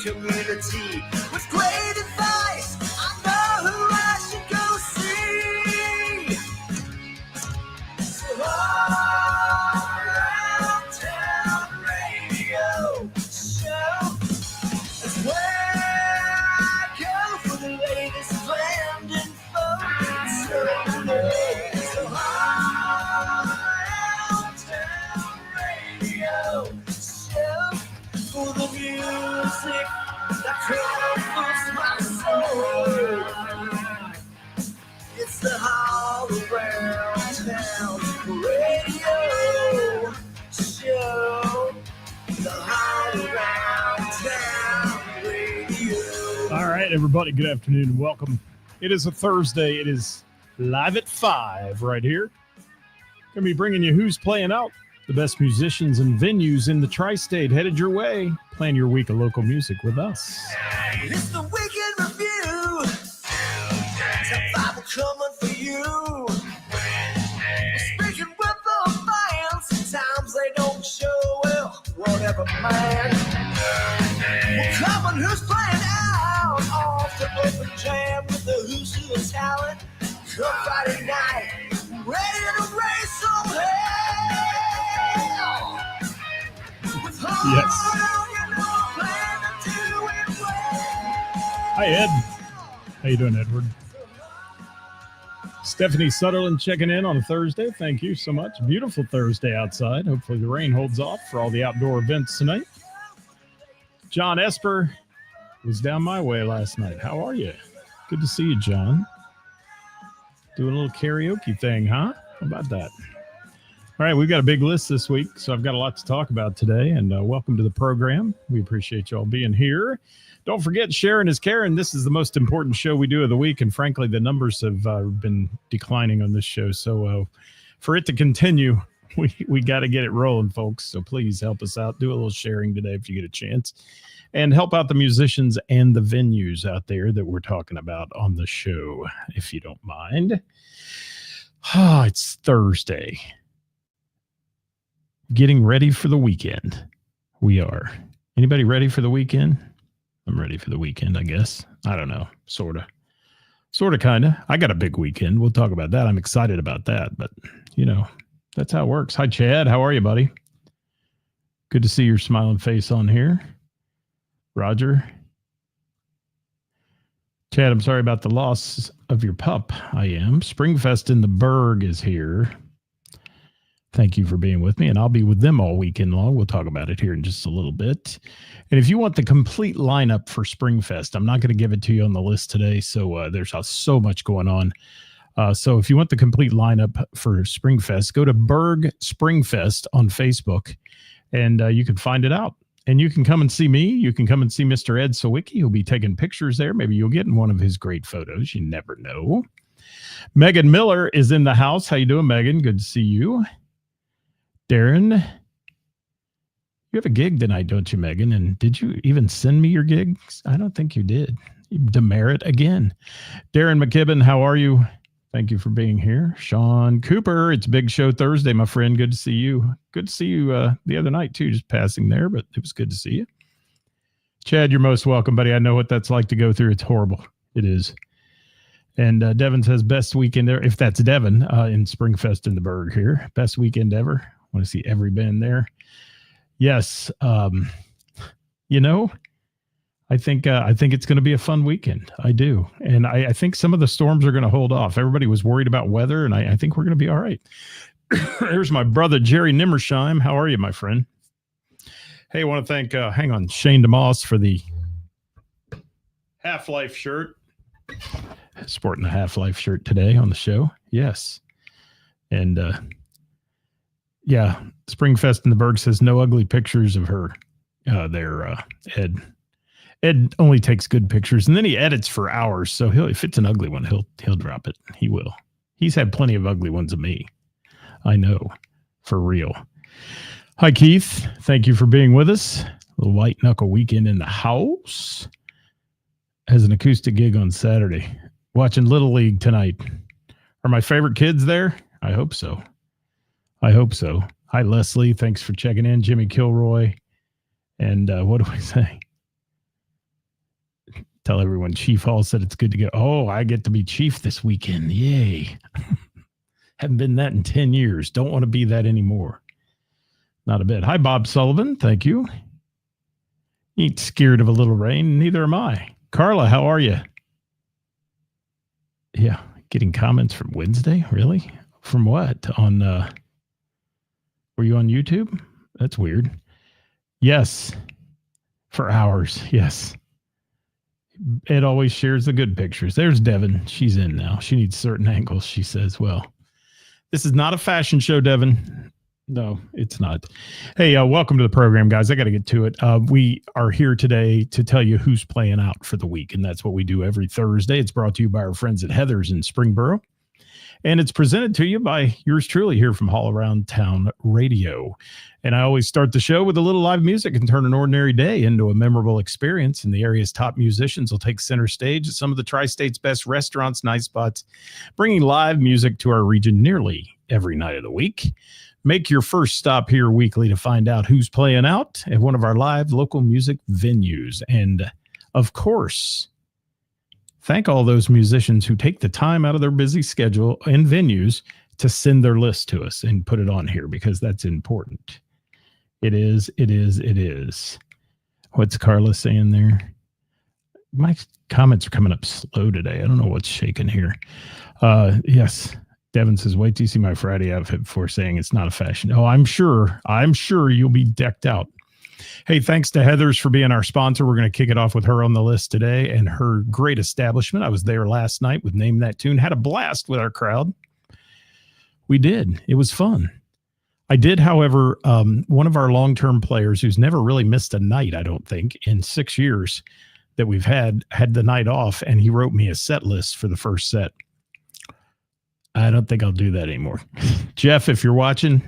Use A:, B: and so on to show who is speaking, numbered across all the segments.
A: community with great advice. I know who I should go see. So all around town radio show is where I go for the latest brand info. So all around town radio show for the music that comforts my soul. It's the all around town radio show. The all around town radio.
B: All right, everybody, good afternoon and welcome. It is a Thursday. It is live at 5 right here. Going to be bringing you Who's Playing Out, the best musicians and venues in the tri-state headed your way. Plan your week of local music with us.
A: It's the weekend review. Top 5 coming for you. Speaking with the fans, sometimes they don't show well. Whatever, man. We're coming, who's playing out? Off the open jam with the who's who of talent. Come Friday night, ready to raise some hell.
B: Yes. Hi, Ed. How you doing, Edward? Stephanie Sutherland checking in on a Thursday. Thank you so much. Beautiful Thursday outside. Hopefully the rain holds off for all the outdoor events tonight. John Esper was down my way last night. How are you? Good to see you, John. Doing a little karaoke thing, huh? How about that? All right, we've got a big list this week, so I've got a lot to talk about today, and welcome to the program. We appreciate you all being here. Don't forget, Sharon is Karen. This is the most important show we do of the week, and frankly, the numbers have been declining on this show, so for it to continue, we got to get it rolling, folks, so please help us out. Do a little sharing today if you get a chance, and help out the musicians and the venues out there that we're talking about on the show, if you don't mind. It's Thursday. Getting ready for the weekend. We are. Anybody ready for the weekend? I'm ready for the weekend, I guess. I don't know. Sort of, kind of. I got a big weekend. We'll talk about that. I'm excited about that. But, that's how it works. Hi, Chad. How are you, buddy? Good to see your smiling face on here. Roger. Chad, I'm sorry about the loss of your pup. I am. Springfest in the Berg is here. Thank you for being with me, and I'll be with them all weekend long. We'll talk about it here in just a little bit. And if you want the complete lineup for Springfest, I'm not going to give it to you on the list today, so there's so much going on. So if you want the complete lineup for Springfest, go to Berg Springfest on Facebook, and you can find it out. And you can come and see me. You can come and see Mr. Ed Sawicki. He'll be taking pictures there. Maybe you'll get in one of his great photos. You never know. Megan Miller is in the house. How you doing, Megan? Good to see you. Darren, you have a gig tonight, don't you, Megan? And did you even send me your gigs? I don't think you did. You demerit again. Darren McKibben, how are you? Thank you for being here. Sean Cooper, it's Big Show Thursday, my friend. Good to see you. Good to see you the other night, too, just passing there, but it was good to see you. Chad, you're most welcome, buddy. I know what that's like to go through. It's horrible. It is. And Devin says, best weekend there. If that's Devin in Springfest in the Berg here. Best weekend ever. Want to see every band there. Yes. I think it's going to be a fun weekend. I do. And I think some of the storms are going to hold off. Everybody was worried about weather, and I think we're going to be all right. There's my brother, Jerry Nimmersheim. How are you, my friend? Hey, I want to thank, Shane DeMoss for the Half-Life shirt. Sporting a Half-Life shirt today on the show. Yes. And, Springfest in the Berg says no ugly pictures of her there, Ed. Ed only takes good pictures, and then he edits for hours. So if it's an ugly one, he'll drop it. He will. He's had plenty of ugly ones of me. I know, for real. Hi, Keith. Thank you for being with us. A little white knuckle weekend in the house. Has an acoustic gig on Saturday. Watching Little League tonight. Are my favorite kids there? I hope so. Hi, Leslie. Thanks for checking in. Jimmy Kilroy. And what do I say? Tell everyone Chief Hall said it's good to go. Oh, I get to be Chief this weekend. Yay. Haven't been that in 10 years. Don't want to be that anymore. Not a bit. Hi, Bob Sullivan. Thank you. Ain't scared of a little rain. Neither am I. Carla, how are you? Yeah, getting comments from Wednesday? Really? From what? On, were you on YouTube? That's weird. Yes. For hours. Yes. Ed always shares the good pictures. There's Devin. She's in now. She needs certain angles, she says. Well, this is not a fashion show, Devin. No, it's not. Hey, welcome to the program, guys. I got to get to it. We are here today to tell you who's playing out for the week, and that's what we do every Thursday. It's brought to you by our friends at Heather's in Springboro, and it's presented to you by yours truly here from All Around Town Radio. And I always start the show with a little live music and turn an ordinary day into a memorable experience. And the area's top musicians will take center stage at some of the Tri-State's best restaurants, night spots, bringing live music to our region nearly every night of the week. Make your first stop here weekly to find out who's playing out at one of our live local music venues. And of course, thank all those musicians who take the time out of their busy schedule and venues to send their list to us and put it on here, because that's important. It is. What's Carla saying there? My comments are coming up slow today. I don't know what's shaking here. Yes. Devin says, wait till you see my Friday outfit before saying it's not a fashion. Oh, I'm sure you'll be decked out. Hey, thanks to Heather's for being our sponsor. We're going to kick it off with her on the list today and her great establishment. I was there last night with Name That Tune. Had a blast with our crowd. We did. It was fun. I did, however, one of our long-term players who's never really missed a night, I don't think, in 6 years that we've had the night off, and he wrote me a set list for the first set. I don't think I'll do that anymore. Jeff, if you're watching,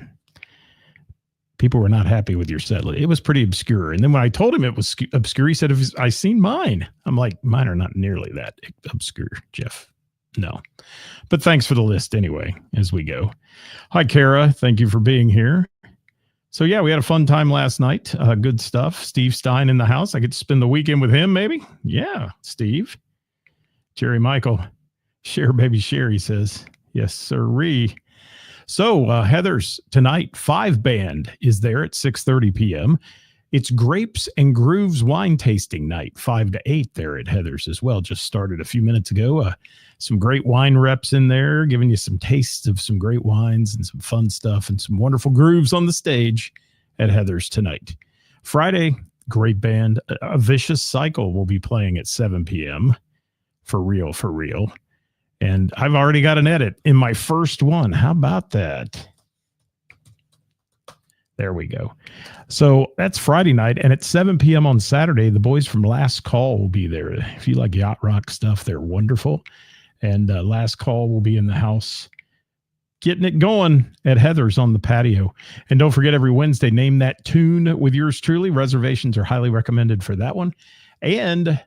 B: people were not happy with your set list. It was pretty obscure. And then when I told him it was obscure, he said, have I seen mine? I'm like, mine are not nearly that obscure, Jeff. No. But thanks for the list anyway, as we go. Hi, Kara. Thank you for being here. So, yeah, we had a fun time last night. Good stuff. Steve Stein in the house. I get to spend the weekend with him, maybe. Yeah, Steve. Jerry Michael. Share, baby, share, he says. Yes, sirree. So, Heather's tonight, 5 band is there at 6:30 p.m. It's Grapes and Grooves wine tasting night, 5 to 8 there at Heather's as well. Just started a few minutes ago. Some great wine reps in there, giving you some tastes of some great wines and some fun stuff and some wonderful grooves on the stage at Heather's tonight. Friday, great band. A Vicious Cycle will be playing at 7 p.m. For real. And I've already got an edit in my first one. How about that? There we go. So that's Friday night. And at 7 p.m. on Saturday, the boys from Last Call will be there. If you like yacht rock stuff, they're wonderful. And Last Call will be in the house getting it going at Heather's on the patio. And don't forget, every Wednesday, Name That Tune with yours truly. Reservations are highly recommended for that one. And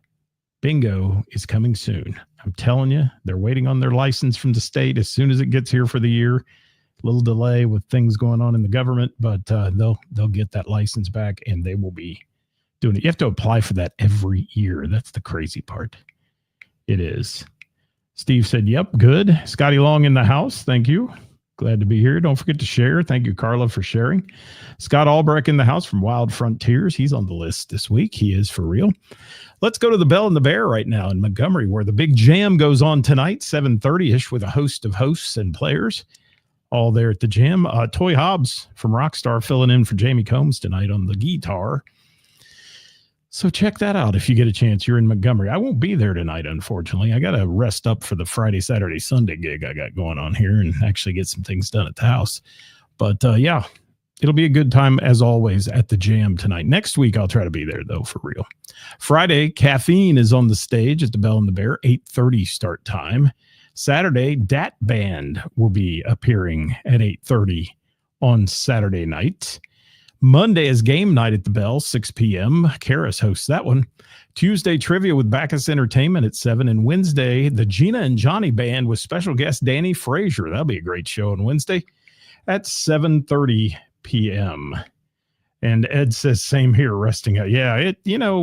B: bingo is coming soon. I'm telling you, they're waiting on their license from the state as soon as it gets here for the year. A little delay with things going on in the government, but they'll get that license back and they will be doing it. You have to apply for that every year. That's the crazy part. It is. Steve said, yep, good. Scotty Long in the house. Thank you. Glad to be here. Don't forget to share. Thank you, Carla, for sharing. Scott Albrecht in the house from Wild Frontiers. He's on the list this week. He is for real. Let's go to the Bell and the Bear right now in Montgomery, where the big jam goes on tonight, 7:30-ish, with a host of hosts and players all there at the jam. Toy Hobbs from Rockstar filling in for Jamie Combs tonight on the guitar. So check that out if you get a chance. You're in Montgomery. I won't be there tonight, unfortunately. I got to rest up for the Friday, Saturday, Sunday gig I got going on here and actually get some things done at the house. But yeah, it'll be a good time as always at the jam tonight. Next week, I'll try to be there, though, for real. Friday, Caffeine is on the stage at the Bell and the Bear, 8:30 start time. Saturday, Dat Band will be appearing at 8:30 on Saturday night. Monday is game night at the Bell, 6 p.m. Karis hosts that one. Tuesday, trivia with Bacchus Entertainment at 7. And Wednesday, the Gina and Johnny Band with special guest Danny Frazier. That'll be a great show on Wednesday at 7:30 p.m. And Ed says, same here, resting out. Yeah,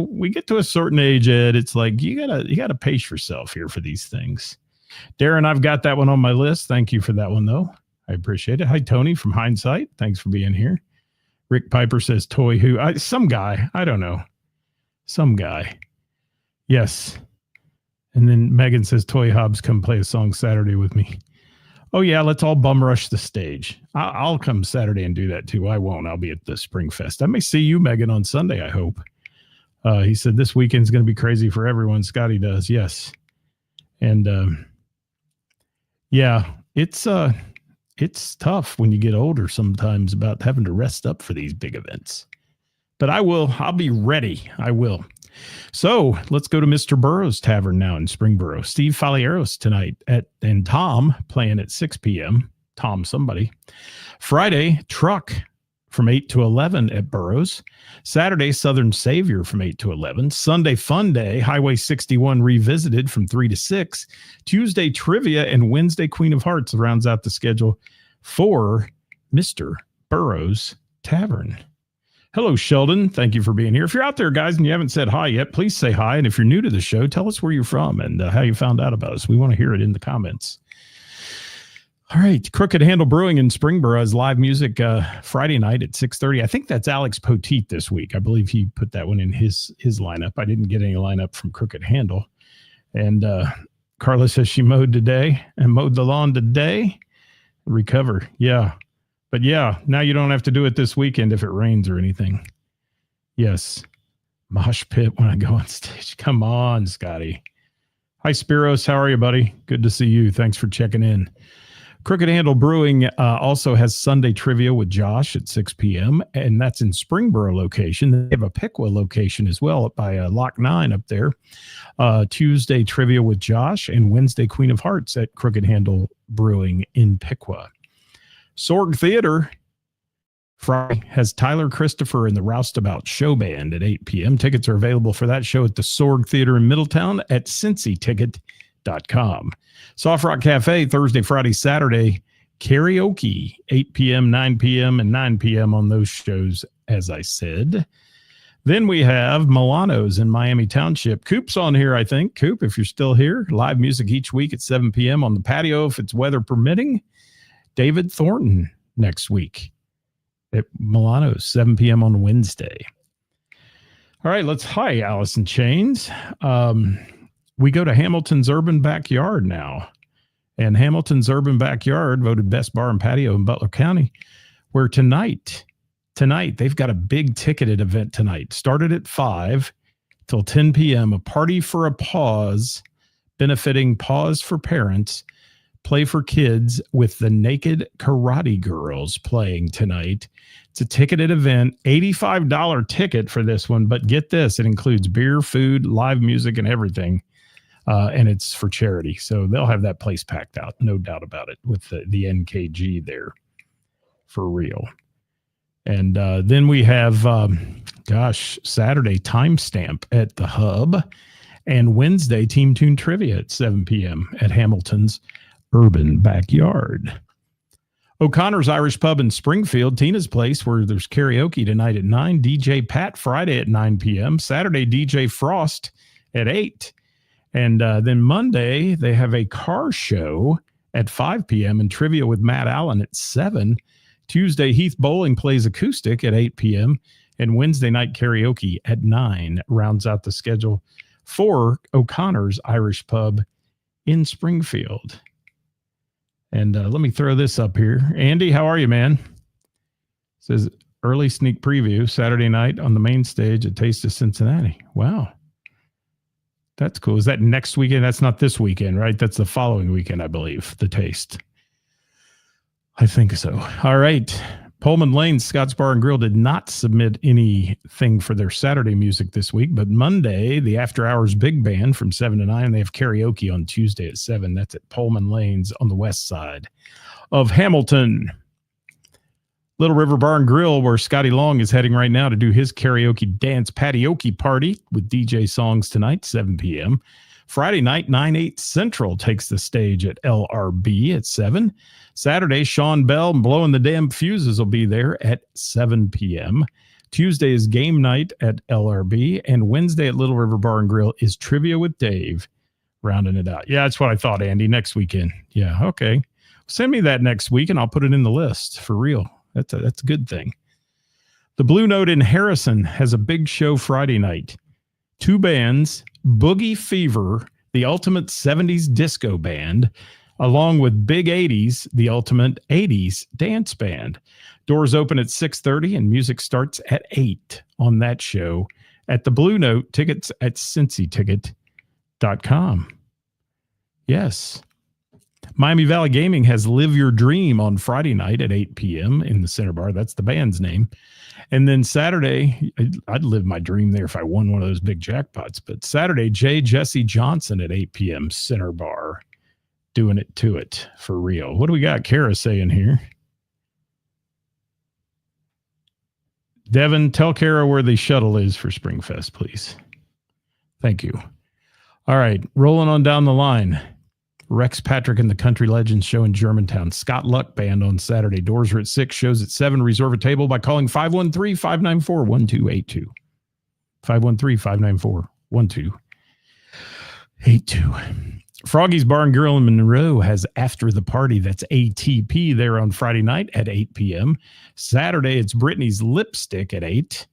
B: we get to a certain age, Ed. It's like you gotta pace yourself here for these things. Darren, I've got that one on my list. Thank you for that one, though. I appreciate it. Hi, Tony from Hindsight. Thanks for being here. Rick Piper says, Toy Who? Some guy. I don't know. Some guy. Yes. And then Megan says, Toy Hobbs, come play a song Saturday with me. Oh, yeah, let's all bum rush the stage. I'll come Saturday and do that, too. I won't. I'll be at the Spring Fest. I may see you, Megan, on Sunday, I hope. He said this weekend's going to be crazy for everyone. Scotty does, yes. And, yeah, it's tough when you get older sometimes about having to rest up for these big events. But I'll be ready. I will. So let's go to Mr. Burroughs Tavern now in Springboro. Steve Falieros tonight and Tom playing at 6 p.m. Tom somebody. Friday, Truck from 8 to 11 at Burroughs. Saturday, Southern Savior from 8 to 11. Sunday, Fun Day, Highway 61 Revisited from 3 to 6. Tuesday, Trivia, and Wednesday, Queen of Hearts rounds out the schedule for Mr. Burroughs Tavern. Hello, Sheldon. Thank you for being here. If you're out there, guys, and you haven't said hi yet, please say hi. And if you're new to the show, tell us where you're from and how you found out about us. We want to hear it in the comments. All right. Crooked Handle Brewing in Springboro has live music Friday night at 6:30. I think that's Alex Poteet this week. I believe he put that one in his lineup. I didn't get any lineup from Crooked Handle. And Carla says she mowed today and mowed the lawn today. Recover. Yeah. But yeah, now you don't have to do it this weekend if it rains or anything. Yes. Mosh pit when I go on stage. Come on, Scotty. Hi, Spiros. How are you, buddy? Good to see you. Thanks for checking in. Crooked Handle Brewing also has Sunday Trivia with Josh at 6 p.m., and that's in Springboro location. They have a Piqua location as well up by Lock 9 up there. Tuesday Trivia with Josh, and Wednesday Queen of Hearts at Crooked Handle Brewing in Piqua. Sorg Theater Friday has Tyler Christopher and the Roustabout Show Band at 8 p.m. Tickets are available for that show at the Sorg Theater in Middletown at cincyticket.com. Soft Rock Cafe Thursday, Friday, Saturday, karaoke 8 p.m., 9 p.m., and 9 p.m. on those shows, as I said. Then we have Milano's in Miami Township. Coop's on here, I think. Coop, if you're still here, live music each week at 7 p.m. on the patio if it's weather permitting. David Thornton next week at Milano's, 7 p.m. on Wednesday. All right, hi, Allison Chains. We go to Hamilton's Urban Backyard now. And Hamilton's Urban Backyard voted best bar and patio in Butler County, where tonight, they've got a big ticketed event tonight. Started at 5 till 10 p.m., a party for a pause, benefiting Pause for Parents, Play for Kids with the Naked Karate Girls playing tonight. It's a ticketed event, $85 ticket for this one, but get this, it includes beer, food, live music, and everything, and it's for charity. So they'll have that place packed out, no doubt about it, with the NKG there for real. And then we have, Saturday Timestamp at the Hub, and Wednesday Team Tune Trivia at 7 p.m. at Hamilton's Urban Backyard. O'Connor's Irish Pub in Springfield, Tina's Place, where there's karaoke tonight at 9. DJ Pat Friday at 9 p.m. Saturday, DJ Frost at 8. And then Monday, they have a car show at 5 p.m. and trivia with Matt Allen at 7. Tuesday, Heath Bowling plays acoustic at 8 p.m. And Wednesday night karaoke at 9 rounds out the schedule for O'Connor's Irish Pub in Springfield. And let me throw this up here. Andy, how are you, man? Says early sneak preview Saturday night on the main stage at Taste of Cincinnati. Wow. That's cool. Is that next weekend? That's not this weekend, right? That's the following weekend, I believe, the Taste. I think so. All right. Pullman Lane, Scott's Bar and Grill did not submit anything for their Saturday music this week, but Monday, the After Hours Big Band from 7 to 9, they have karaoke on Tuesday at 7. That's at Pullman Lane's on the west side of Hamilton. Little River Bar and Grill, where Scotty Long is heading right now to do his karaoke dance patioke party with DJ songs tonight, 7 p.m. Friday night, 9/8 Central takes the stage at LRB at 7. Saturday, Sean Bell and Blowing the Damn Fuses will be there at 7 p.m. Tuesday is game night at LRB, and Wednesday at Little River Bar and Grill is Trivia with Dave, rounding it out. Yeah, that's what I thought, Andy. Next weekend. Yeah, okay. Send me that next week, and I'll put it in the list for real. That's a good thing. The Blue Note in Harrison has a big show Friday night. 2 bands, Boogie Fever, the ultimate 70s disco band, along with Big 80s, the ultimate 80s dance band. Doors open at 6:30 and music starts at 8 on that show at the Blue Note. Tickets at cincyticket.com. Yes. Miami Valley Gaming has Live Your Dream on Friday night at 8 p.m. in the Center Bar. That's the band's name. And then Saturday, I'd live my dream there if I won one of those big jackpots. But Saturday, Jesse Johnson at 8 p.m. Center Bar, doing it to it for real. What do we got Kara saying here? Devin, tell Kara where the shuttle is for Springfest, please. Thank you. All right, rolling on down the line. Rex Patrick and the Country Legends show in Germantown. Scott Luck Band on Saturday. Doors are at 6, shows at 7. Reserve a table by calling 513-594-1282. 513-594-1282. Froggy's Bar and Grill in Monroe has After the Party. That's ATP there on Friday night at 8 p.m. Saturday, it's Brittany's Lipstick at 8.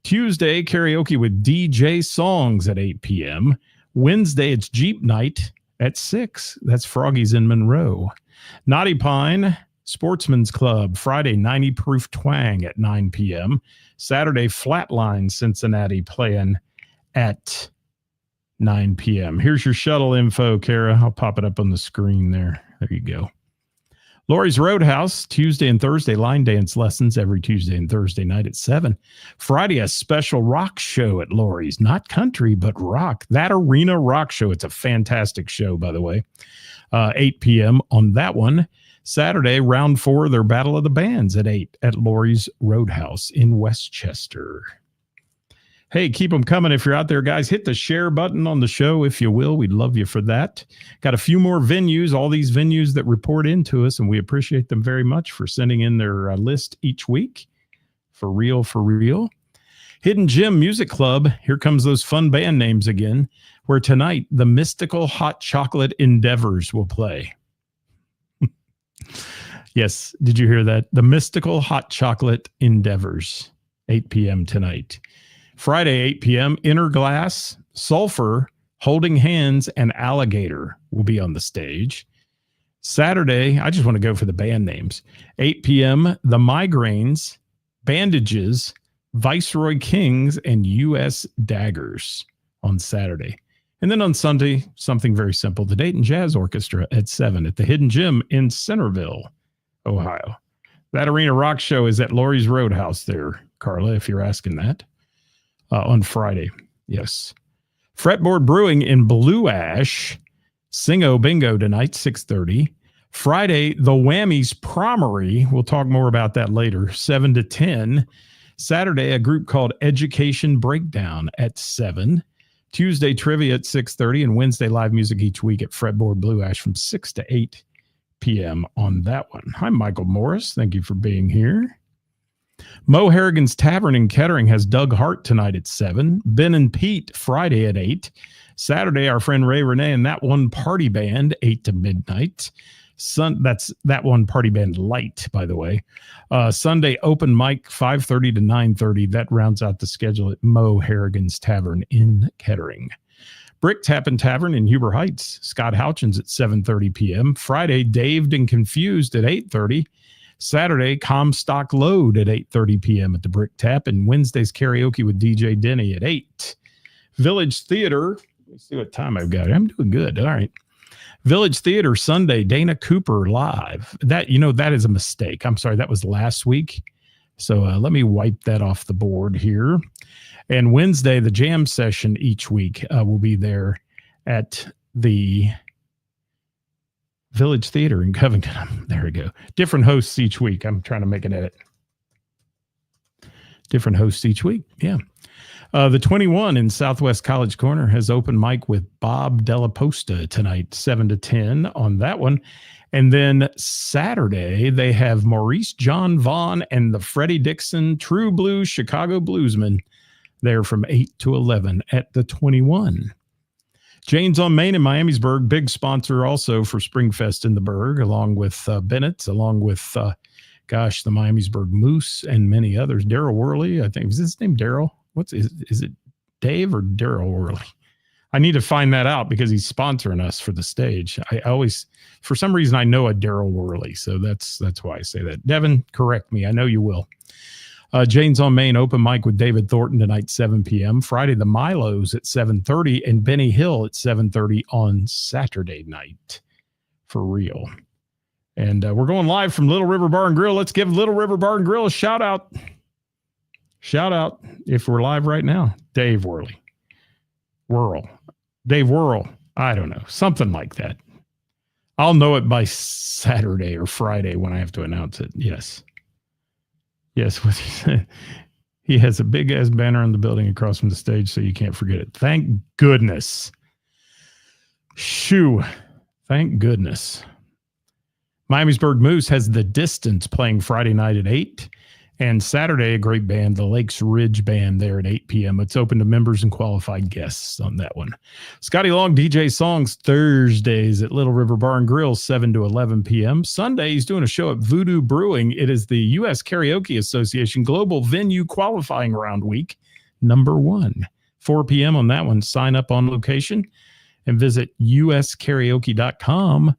B: Tuesday, karaoke with DJ Songs at 8 p.m. Wednesday, it's Jeep Night at 6. That's Froggy's in Monroe. Knotty Pine Sportsman's Club, Friday, 90 Proof Twang at 9 p.m. Saturday, Flatline Cincinnati playing at 9 p.m. Here's your shuttle info, Kara. I'll pop it up on the screen there. There you go. Lori's Roadhouse, Tuesday and Thursday line dance lessons every Tuesday and Thursday night at 7. Friday, a special rock show at Lori's. Not country, but rock. That Arena Rock Show. It's a fantastic show, by the way. 8 p.m. on that one. Saturday, round 4, their Battle of the Bands at 8 at Lori's Roadhouse in Westchester. Hey, keep them coming if you're out there, guys. Hit the share button on the show if you will. We'd love you for that. Got a few more venues, all these venues that report into us, and we appreciate them very much for sending in their list each week. For real, for real. Hidden Gem Music Club. Here comes those fun band names again, where tonight the Mystical Hot Chocolate Endeavors will play. Yes, did you hear that? The Mystical Hot Chocolate Endeavors, 8 p.m. tonight. Friday, 8 p.m., Inner Glass, Sulfur, Holding Hands, and Alligator will be on the stage. Saturday, I just want to go for the band names. 8 p.m., The Migraines, Bandages, Viceroy Kings, and U.S. Daggers on Saturday. And then on Sunday, something very simple, the Dayton Jazz Orchestra at 7 at the Hidden Gym in Centerville, Ohio. That Arena Rock Show is at Lori's Roadhouse there, Carla, if you're asking that. On Friday, yes. Fretboard Brewing in Blue Ash, Singo Bingo tonight, 6:30. Friday, the Whammies Promery. We'll talk more about that later, 7 to 10. Saturday, a group called Education Breakdown at 7. Tuesday, trivia at 6:30, and Wednesday, live music each week at Fretboard Blue Ash from 6 to 8 p.m. on that one. Hi, Michael Morris. Thank you for being here. Mo Harrigan's Tavern in Kettering has Doug Hart tonight at 7. Ben and Pete Friday at 8. Saturday, our friend Ray Renee and That One Party Band, 8 to midnight. That's That One Party Band Light, by the way. Sunday, open mic, 5:30 to 9:30. That rounds out the schedule at Mo Harrigan's Tavern in Kettering. Brick Tappin' Tavern in Huber Heights, Scott Houchins at 7:30 p.m. Friday, Daved and Confused at 8:30. Saturday, Comstock Load at 8:30 p.m. at the Brick Tap, and Wednesday's karaoke with DJ Denny at 8. Village Theater, let me see what time I've got. I'm doing good. All right. Village Theater Sunday, Dana Cooper live. That is a mistake. I'm sorry, that was last week. So let me wipe that off the board here. And Wednesday, the jam session each week will be there at the Village Theater in Covington. There we go. Different hosts each week. I'm trying to make an edit. Different hosts each week. Yeah. The 21 in Southwest College Corner has open mic with Bob Della Posta tonight, 7 to 10 on that one. And then Saturday, they have Maurice John Vaughn and the Freddie Dixon True Blue Chicago Bluesmen there from 8 to 11 at the 21. Jane's on Main in Miamisburg, big sponsor also for Springfest in the Berg, along with Bennett's, along with, the Miamisburg Moose and many others. Daryl Worley, I think. Is his name Daryl? Is it Dave or Daryl Worley? I need to find that out because he's sponsoring us for the stage. I always, for some reason, I know a Daryl Worley, so that's why I say that. Devin, correct me. I know you will. Jane's on Main open mic with David Thornton tonight, 7 p.m. Friday, the Milos at 7:30 and Benny Hill at 7:30 on Saturday night. For real. And we're going live from Little River Bar and Grill. Let's give Little River Bar and Grill a shout out. Shout out if we're live right now. Dave Worley. Dave Whirl. I don't know. Something like that. I'll know it by Saturday or Friday when I have to announce it. Yes. Yes, what he said. He has a big ass banner on the building across from the stage, so you can't forget it. Thank goodness. Shoo. Thank goodness. Miamisburg Moose has The Distance playing Friday night at 8. And Saturday, a great band, the Lakes Ridge Band there at 8 p.m. It's open to members and qualified guests on that one. Scotty Long DJ Songs Thursdays at Little River Bar and Grill, 7 to 11 p.m. Sunday, he's doing a show at Voodoo Brewing. It is the U.S. Karaoke Association Global Venue Qualifying Round Week, number 1. 4 p.m. on that one. Sign up on location and visit uskaraoke.com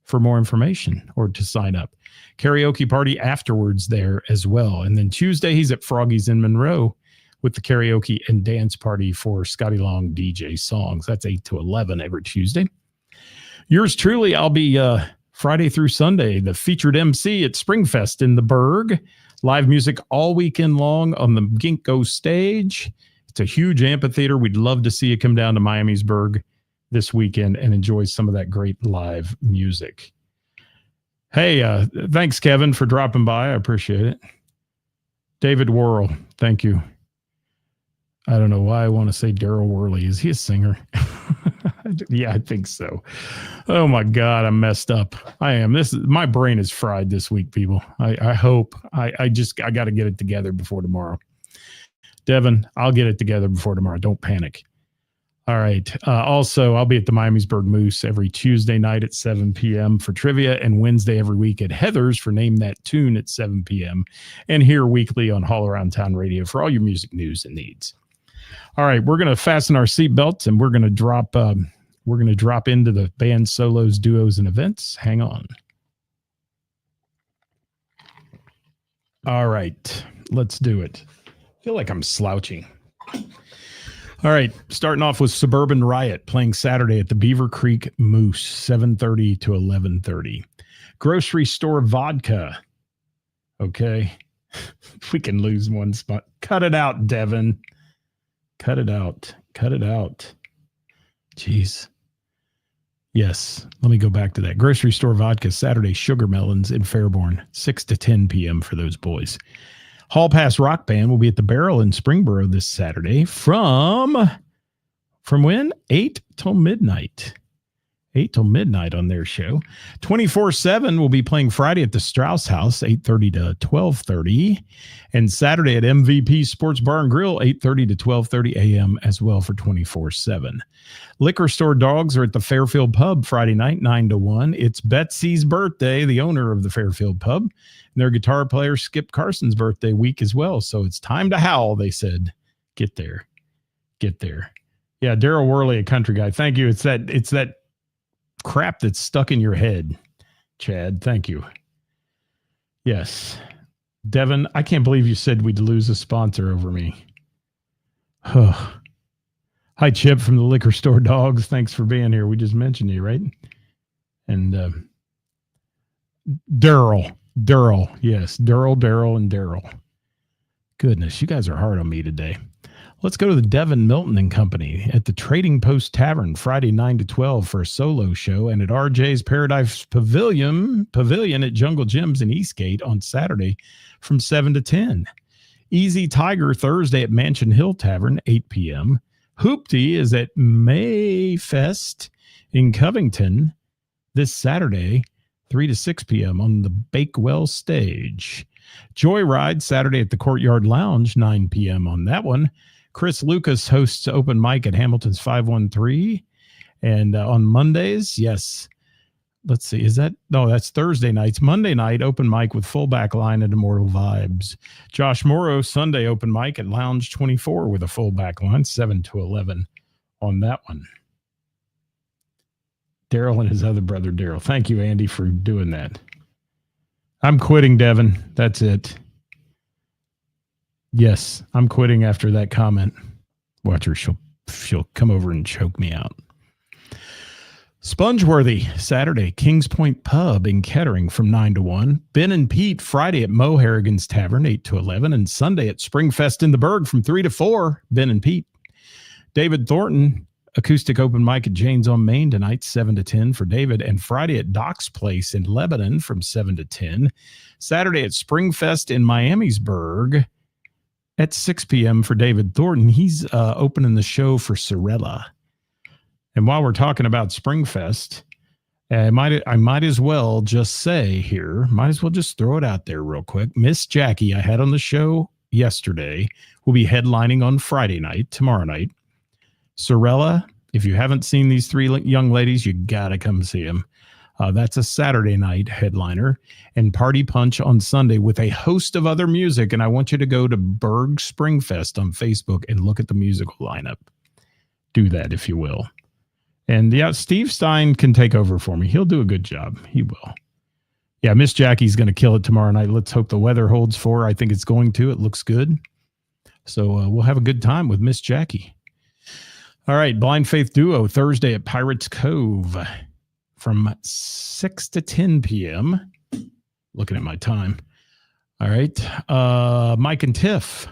B: for more information or to sign up. Karaoke party afterwards there as well. And then Tuesday, he's at Froggy's in Monroe with the karaoke and dance party for Scotty Long DJ Songs. That's 8 to 11 every Tuesday. Yours truly, I'll be Friday through Sunday, the featured MC at Springfest in the Berg. Live music all weekend long on the Ginkgo stage. It's a huge amphitheater. We'd love to see you come down to Miamisburg this weekend and enjoy some of that great live music. Hey, thanks, Kevin, for dropping by. I appreciate it. David Worrell, thank you. I don't know why I want to say Daryl Worley. Is he a singer? Yeah, I think so. Oh, my God, I'm messed up. I am. My brain is fried this week, people. I hope. I got to get it together before tomorrow. Devin, I'll get it together before tomorrow. Don't panic. All right. Also, I'll be at the Miamisburg Moose every Tuesday night at 7 p.m. for trivia and Wednesday every week at Heather's for Name That Tune at 7 p.m. and here weekly on All Around Town Radio for all your music news and needs. All right. We're going to fasten our seatbelts and we're going to drop into the band solos, duos, and events. Hang on. All right. Let's do it. I feel like I'm slouching. All right, starting off with Suburban Riot playing Saturday at the Beaver Creek Moose, 7:30 to 11:30. Grocery Store Vodka. Okay, we can lose one spot. Cut it out, Devin. Cut it out. Cut it out. Jeez. Yes, let me go back to that. Grocery Store Vodka, Saturday, Sugar Melons in Fairborn, 6 to 10 p.m. for those boys. Hall Pass Rock Band will be at the Barrel in Springboro this Saturday from when? 8 till midnight. 8 till midnight on their show. 24/7 will be playing Friday at the Strauss House, 8:30 to 12:30. And Saturday at MVP Sports Bar and Grill, 8:30 to 12:30 a.m. as well for 24/7. Liquor Store Dogs are at the Fairfield Pub Friday night, 9 to 1. It's Betsy's birthday, the owner of the Fairfield Pub. And their guitar player Skip Carson's birthday week as well. So it's time to howl, they said. Get there. Get there. Yeah, Daryl Worley, a country guy. Thank you. It's that crap that's stuck in your head, Chad. Thank you. Yes. Devin, I can't believe you said we'd lose a sponsor over me. Hi, Chip from the Liquor Store Dogs. Thanks for being here. We just mentioned you, right? And Daryl. Yes, Daryl, and Daryl. Goodness, you guys are hard on me today. Let's go to the Devin Milton and Company at the Trading Post Tavern Friday 9 to 12 for a solo show, and at RJ's Paradise Pavilion at Jungle Gyms in Eastgate on Saturday from 7 to 10. Easy Tiger Thursday at Mansion Hill Tavern, 8 p.m. Hoopty is at Mayfest in Covington this Saturday, 3 to 6 p.m. on the Bakewell stage. Joyride Saturday at the Courtyard Lounge, 9 p.m. on that one. Chris Lucas hosts open mic at Hamilton's 513. And on Mondays, yes. Let's see. That's Thursday nights. Monday night, open mic with full back line at Immortal Vibes. Josh Morrow, Sunday open mic at Lounge 24 with a full back line, 7 to 11 on that one. Daryl and his other brother, Daryl. Thank you, Andy, for doing that. I'm quitting, Devin. That's it. Yes, I'm quitting after that comment. Watch her. She'll come over and choke me out. Spongeworthy, Saturday, Kings Point Pub in Kettering from 9 to 1. Ben and Pete, Friday at Mo Harrigan's Tavern, 8 to 11. And Sunday at Springfest in the Berg from 3 to 4. Ben and Pete. David Thornton, acoustic open mic at Jane's on Main tonight, 7 to 10 for David. And Friday at Doc's Place in Lebanon from 7 to 10. Saturday at Springfest in Miamisburg at 6 p.m. for David Thornton. He's opening the show for Sorella. And while we're talking about Springfest, I might as well just say here, might as well just throw it out there real quick. Miss Jackie, I had on the show yesterday, will be headlining on Friday night, tomorrow night. Sorella, if you haven't seen these three young ladies, you got to come see them. That's a Saturday night headliner. And Party Punch on Sunday with a host of other music. And I want you to go to Berg Springfest on Facebook and look at the musical lineup. Do that if you will. And yeah, Steve Stein can take over for me. He'll do a good job. He will. Yeah, Miss Jackie's going to kill it tomorrow night. Let's hope the weather holds for her. I think it's going to. It looks good. So we'll have a good time with Miss Jackie. All right, Blind Faith Duo, Thursday at Pirates Cove from 6 to 10 p.m. Looking at my time. All right, Mike and Tiff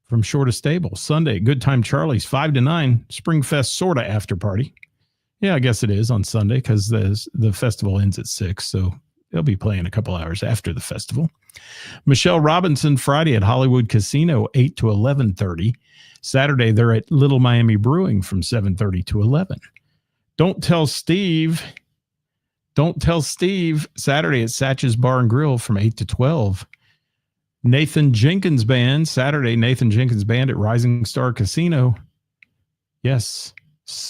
B: from Shore to Stable, Sunday, Good Time Charlie's, 5 to 9, Springfest sorta after party. Yeah, I guess it is on Sunday because the festival ends at 6, so they'll be playing a couple hours after the festival. Michelle Robinson, Friday at Hollywood Casino, 8 to 11:30. Saturday, they're at Little Miami Brewing from 7:30 to 11. Don't Tell Steve, Saturday at Satch's Bar and Grill from 8 to 12. Nathan Jenkins Band, Saturday, Nathan Jenkins Band at Rising Star Casino. Yes,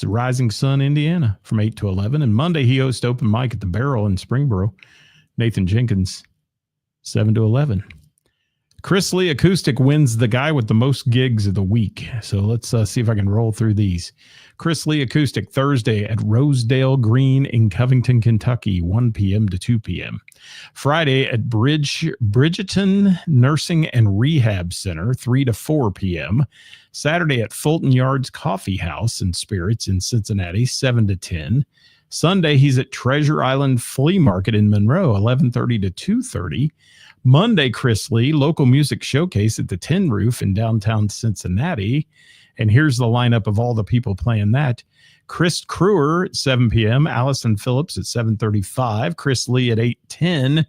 B: Rising Sun, Indiana, from 8 to 11. And Monday, he hosts open mic at the Barrel in Springboro. Nathan Jenkins, 7 to 11. Chris Lee Acoustic wins the guy with the most gigs of the week. So let's see if I can roll through these. Chris Lee Acoustic, Thursday at Rosedale Green in Covington, Kentucky, 1 p.m. to 2 p.m. Friday at Bridgeton Nursing and Rehab Center, 3 to 4 p.m. Saturday at Fulton Yards Coffee House and Spirits in Cincinnati, 7 to 10. Sunday, he's at Treasure Island Flea Market in Monroe, 11:30 to 2:30. Monday, Chris Lee, local music showcase at the Tin Roof in downtown Cincinnati. And here's the lineup of all the people playing that. Chris Kruer at 7 p.m., Allison Phillips at 7:35, Chris Lee at 8:10,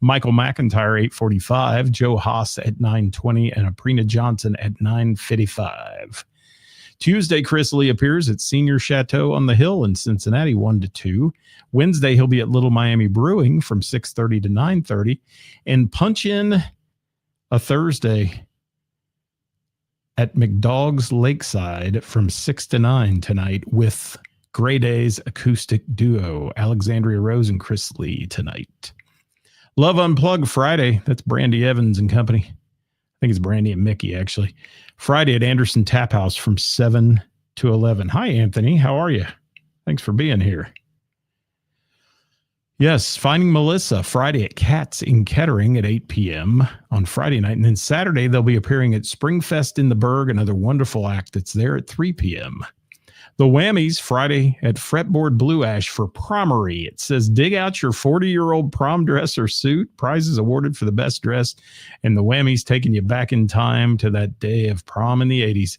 B: Michael McIntyre 8:45, Joe Haas at 9:20, and Aprina Johnson at 9:55. Tuesday, Chris Lee appears at Senior Chateau on the Hill in Cincinnati, 1 to 2. Wednesday, he'll be at Little Miami Brewing from 6:30 to 9:30. And punch in a Thursday at McDogg's Lakeside from 6 to 9 tonight with Gray Days Acoustic Duo, Alexandria Rose and Chris Lee tonight. Love Unplugged Friday. That's Brandy Evans and company. I think it's Brandy and Mickey, actually. Friday at Anderson Tap House from 7 to 11. Hi, Anthony. How are you? Thanks for being here. Yes, Finding Melissa, Friday at Cats in Kettering at 8 p.m. on Friday night. And then Saturday, they'll be appearing at Springfest in the Berg, another wonderful act that's there at 3 p.m. The Whammies, Friday at Fretboard Blue Ash for Promery. It says, dig out your 40-year-old prom dress or suit. Prizes awarded for the best dress. And the Whammies taking you back in time to that day of prom in the 80s.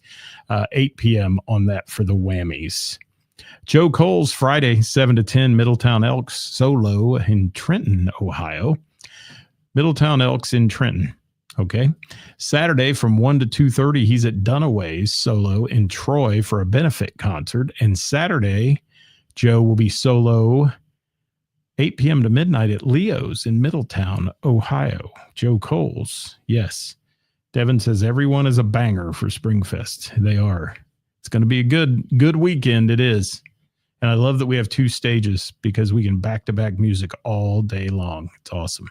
B: 8 p.m. on that for the Whammies. Joe Cole's Friday, 7 to 10, Middletown Elks solo in Trenton, Ohio. Middletown Elks in Trenton. Okay. Saturday from 1 to 2:30, he's at Dunaway's solo in Troy for a benefit concert. And Saturday, Joe will be solo 8 p.m. to midnight at Leo's in Middletown, Ohio. Joe Coles. Yes. Devin says everyone is a banger for Springfest. They are. It's going to be a good weekend. It is. And I love that we have 2 stages because we can back-to-back music all day long. It's awesome.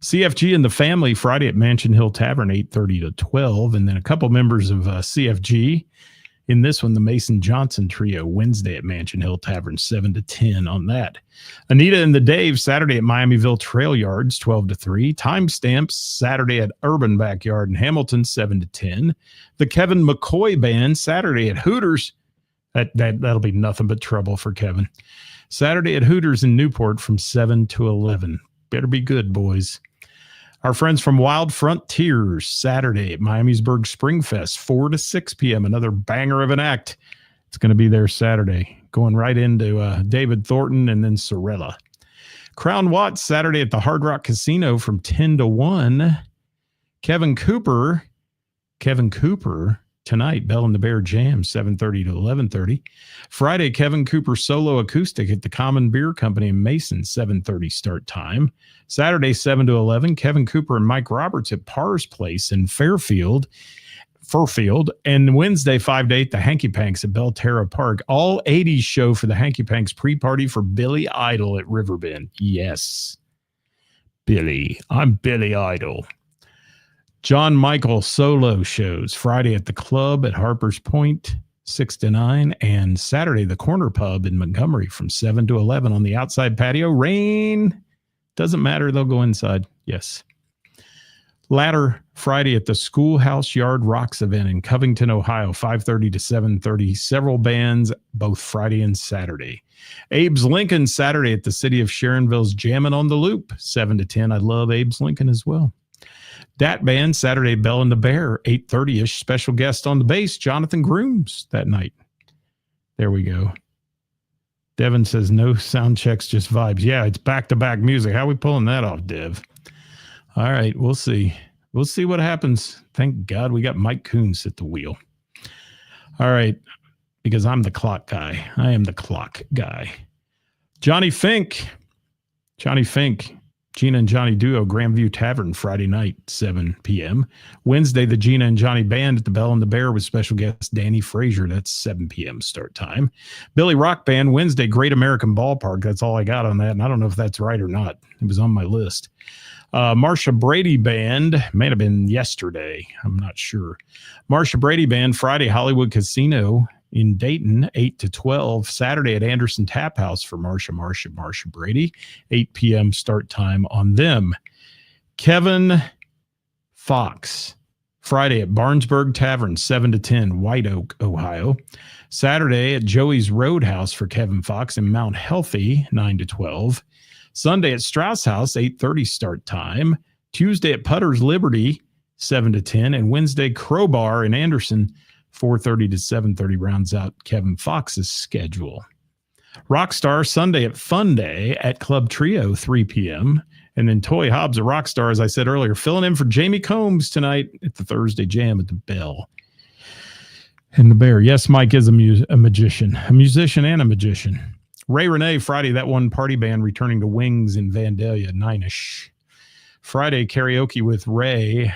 B: CFG and the Family Friday at Mansion Hill Tavern, 8:30 to 12. And then a couple members of CFG. In this one, the Mason Johnson Trio, Wednesday at Mansion Hill Tavern, 7 to 10 on that. Anita and the Dave, Saturday at Miamiville Trail Yards, 12 to 3. Timestamps, Saturday at Urban Backyard in Hamilton, 7 to 10. The Kevin McCoy Band, Saturday at Hooters. That'll be nothing but trouble for Kevin. Saturday at Hooters in Newport from 7 to 11. Better be good, boys. Our friends from Wild Frontiers, Saturday at Miamisburg Springfest, 4 to 6 p.m. Another banger of an act. It's going to be there Saturday, going right into David Thornton and then Sorella. Crown Watts, Saturday at the Hard Rock Casino from 10 to 1. Kevin Cooper, tonight, Bell and the Bear Jam, 7:30 to 11:30. Friday, Kevin Cooper solo acoustic at the Common Beer Company in Mason, 7:30 start time. Saturday, 7 to 11, Kevin Cooper and Mike Roberts at Parr's Place in Furfield. And Wednesday, 5 to 8, the Hanky Panks at Belterra Park. All 80s show for the Hanky Panks pre-party for Billy Idol at Riverbend. Yes, Billy. I'm Billy Idol. John Michael solo shows Friday at the Club at Harper's Point, 6 to 9, and Saturday, the Corner Pub in Montgomery from 7 to 11 on the outside patio. Rain, doesn't matter. They'll go inside. Yes. Latter Friday at the Schoolhouse Yard Rocks event in Covington, Ohio, 5:30 to 7:30. Several bands, both Friday and Saturday. Abe's Lincoln Saturday at the City of Sharonville's Jammin' on the Loop, 7 to 10. I love Abe's Lincoln as well. Dat Band, Saturday, Bell and the Bear, 8:30-ish. Special guest on the bass, Jonathan Grooms, that night. There we go. Devin says, no sound checks, just vibes. Yeah, it's back-to-back music. How are we pulling that off, Dev? All right, we'll see. We'll see what happens. Thank God we got Mike Coons at the wheel. All right, because I'm the clock guy. I am the clock guy. Johnny Fink, Gina and Johnny Duo, Grandview Tavern, Friday night, 7 p.m. Wednesday, the Gina and Johnny Band at the Bell and the Bear with special guest Danny Frazier. That's 7 p.m. start time. Billy Rock Band, Wednesday, Great American Ballpark. That's all I got on that, and I don't know if that's right or not. It was on my list. Marsha Brady Band, may have been yesterday. I'm not sure. Marsha Brady Band, Friday, Hollywood Casino in Dayton, 8 to 12. Saturday at Anderson Tap House for Marsha Brady, 8 p.m. start time on them. Kevin Fox, Friday at Barnesburg Tavern, 7 to 10, White Oak, Ohio. Saturday at Joey's Roadhouse for Kevin Fox in Mount Healthy, 9 to 12. Sunday at Strauss House, 8:30 start time. Tuesday at Putter's Liberty, 7 to 10. And Wednesday, Crowbar in Anderson, 4:30 to 7:30 rounds out Kevin Fox's schedule. Rockstar Sunday at Fun Day at Club Trio, 3 p.m. And then Toy Hobbs at Rockstar, as I said earlier, filling in for Jamie Combs tonight at the Thursday Jam at the Bell. And the Bear. Yes, Mike is a musician and a magician. Ray Renee, Friday, that one party band returning to Wings in Vandalia, 9-ish. Friday, karaoke with Ray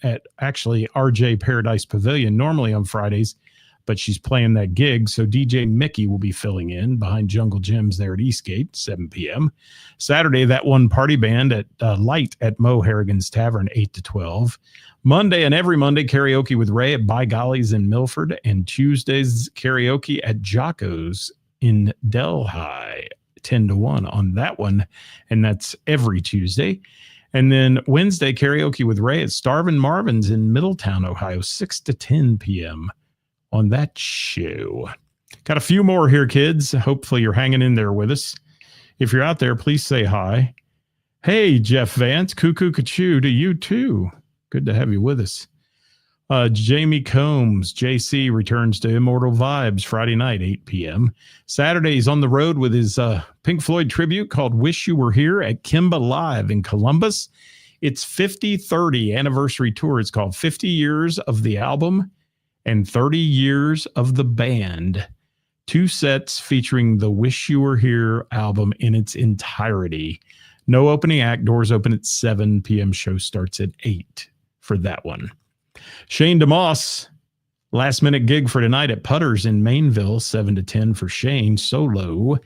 B: at actually RJ Paradise Pavilion, normally on Fridays, but she's playing that gig, so DJ Mickey will be filling in behind Jungle Gyms there at Eastgate, 7 p.m. Saturday, that one party band at Light at Mo Harrigan's Tavern, 8 to 12. Monday and every Monday, karaoke with Ray at By Gollies in Milford, and Tuesdays, karaoke at Jocko's in Delhi, 10 to 1 on that one, and that's every Tuesday. And then Wednesday, karaoke with Ray at Starvin' Marvin's in Middletown, Ohio, 6 to 10 p.m. on that show. Got a few more here, kids. Hopefully you're hanging in there with us. If you're out there, please say hi. Hey, Jeff Vance, cuckoo cachoo to you too. Good to have you with us. Jamie Combs, JC, returns to Immortal Vibes Friday night, 8 p.m. Saturday, he's on the road with his Pink Floyd tribute called Wish You Were Here at Kimba Live in Columbus. its 50-30 anniversary tour. It's called 50 Years of the Album and 30 Years of the Band. 2 sets featuring the Wish You Were Here album in its entirety. No opening act. Doors open at 7 p.m. Show starts at 8 for that one. Shane DeMoss, last minute gig for tonight at Putters in Mainville, 7 to 10 for Shane, solo.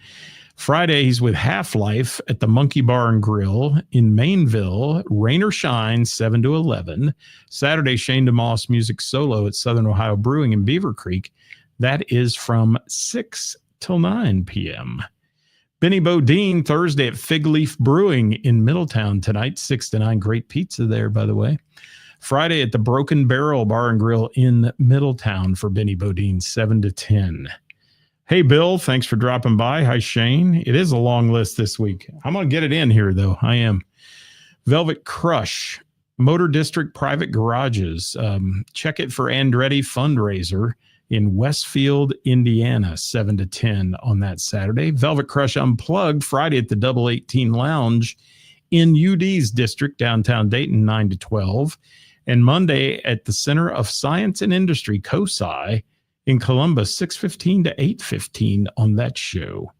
B: Friday, he's with Half-Life at the Monkey Bar and Grill in Mainville, rain or shine, 7 to 11. Saturday, Shane DeMoss music solo at Southern Ohio Brewing in Beaver Creek. That is from 6 till 9 p.m. Benny Bodine, Thursday at Fig Leaf Brewing in Middletown tonight, 6 to 9. Great pizza there, by the way. Friday at the Broken Barrel Bar and Grill in Middletown for Benny Bodine, 7 to 10. Hey, Bill, thanks for dropping by. Hi, Shane. It is a long list this week. I'm going to get it in here, though. I am. Velvet Crush, Motor District Private Garages. Check it for Andretti fundraiser in Westfield, Indiana, 7 to 10 on that Saturday. Velvet Crush Unplugged, Friday at the Double 18 Lounge in UD's district, downtown Dayton, 9 to 12. And Monday at the Center of Science and Industry, COSI, in Columbus, 6:15 to 8:15 on that show.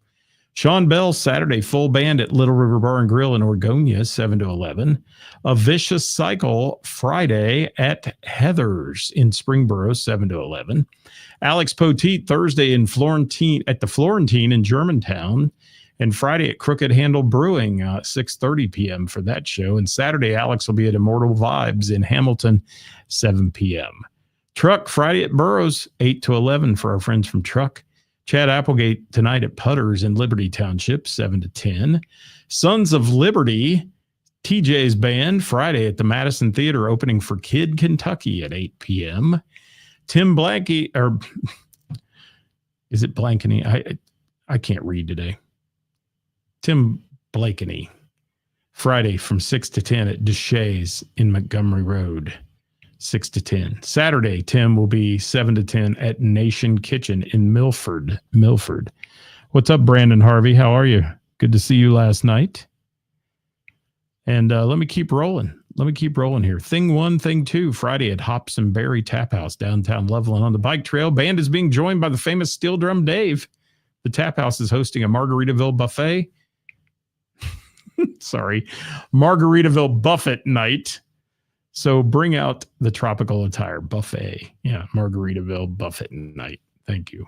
B: Sean Bell, Saturday, full band at Little River Bar and Grill in Orgonia, 7 to 11. A Vicious Cycle, Friday at Heather's in Springboro, 7 to 11. Alex Poteet, Thursday in Florentine at the Florentine in Germantown. And Friday at Crooked Handle Brewing, 6:30 p.m. for that show. And Saturday, Alex will be at Immortal Vibes in Hamilton, 7 p.m. Truck, Friday at Burroughs, 8 to 11 for our friends from Truck. Chad Applegate tonight at Putters in Liberty Township, 7 to 10. Sons of Liberty, TJ's band, Friday at the Madison Theater, opening for Kid Kentucky at 8 p.m. Tim Blanky, or is it Blankeny? I can't read today. Tim Blakeney, Friday from 6 to 10 at Deshays in Montgomery Road, 6 to 10. Saturday, Tim will be 7 to 10 at Nation Kitchen in Milford. What's up, Brandon Harvey? How are you? Good to see you last night. And let me keep rolling. Here. Thing 1, Thing 2, Friday at Hops and Berry Tap House, downtown Loveland on the bike trail. Band is being joined by the famous Steel Drum Dave. The Tap House is hosting a Margaritaville buffet. Margaritaville Buffet night. So bring out the tropical attire buffet. Yeah, Margaritaville Buffet night. Thank you.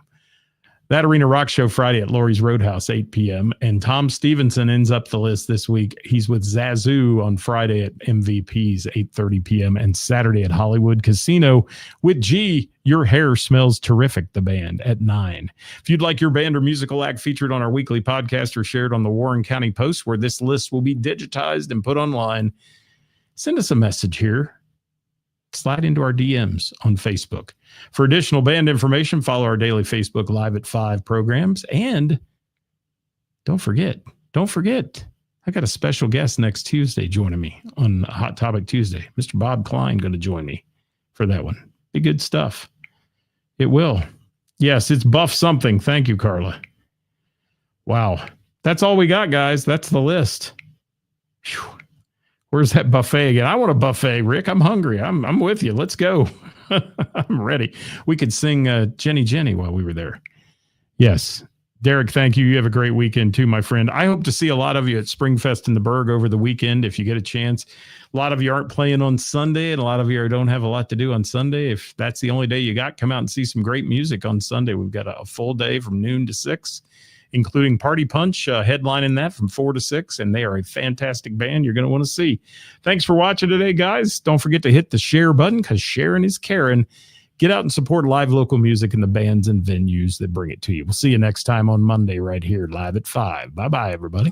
B: That Arena Rock Show Friday at Laurie's Roadhouse, 8 p.m. And Tom Stevenson ends up the list this week. He's with Zazu on Friday at MVP's, 8:30 p.m. And Saturday at Hollywood Casino with G, Your Hair Smells Terrific, the band, at 9. If you'd like your band or musical act featured on our weekly podcast or shared on the Warren County Post, where this list will be digitized and put online, send us a message here. Slide into our DMs on Facebook. For additional band information, follow our daily Facebook Live at 5 programs. And don't forget, I got a special guest next Tuesday joining me on Hot Topic Tuesday. Mr. Bob Klein going to join me for that one. Be good stuff. It will. Yes, it's Buff Something. Thank you, Carla. Wow. That's all we got, guys. That's the list. Whew. Where's that buffet again? I want a buffet, Rick. I'm hungry. I'm with you. Let's go. I'm ready. We could sing Jenny while we were there. Yes. Derek, thank you. You have a great weekend too, my friend. I hope to see a lot of you at Springfest in the Berg over the weekend if you get a chance. A lot of you aren't playing on Sunday, and a lot of you don't have a lot to do on Sunday. If that's the only day you got, come out and see some great music on Sunday. We've got a full day from noon to 6, including Party Punch headlining that from 4 to 6, and they are a fantastic band you're going to want to see. Thanks for watching today, guys. Don't forget to hit the share button, because sharing is caring. Get out and support live local music and the bands and venues that bring it to you. We'll see you next time on Monday right here, live at 5. Bye-bye, everybody.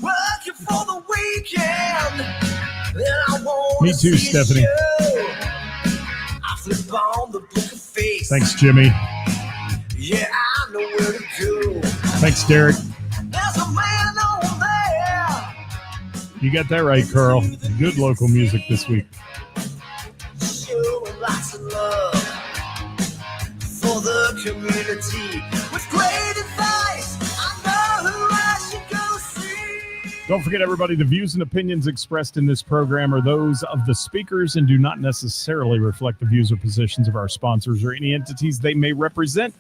A: Working for the weekend, then I want
B: Me too, Stephanie.
A: Flip on the book of face.
B: Thanks, Jimmy.
A: Yeah, I know where to go.
B: Thanks, Derek.
A: There's a man over there
B: You got that right, Carl. Good local music this week.
A: Showing lots of love for the community with great advice. I know who I should go see.
B: Don't forget, everybody, the views and opinions expressed in this program are those of the speakers and do not necessarily reflect the views or positions of our sponsors or any entities they may represent.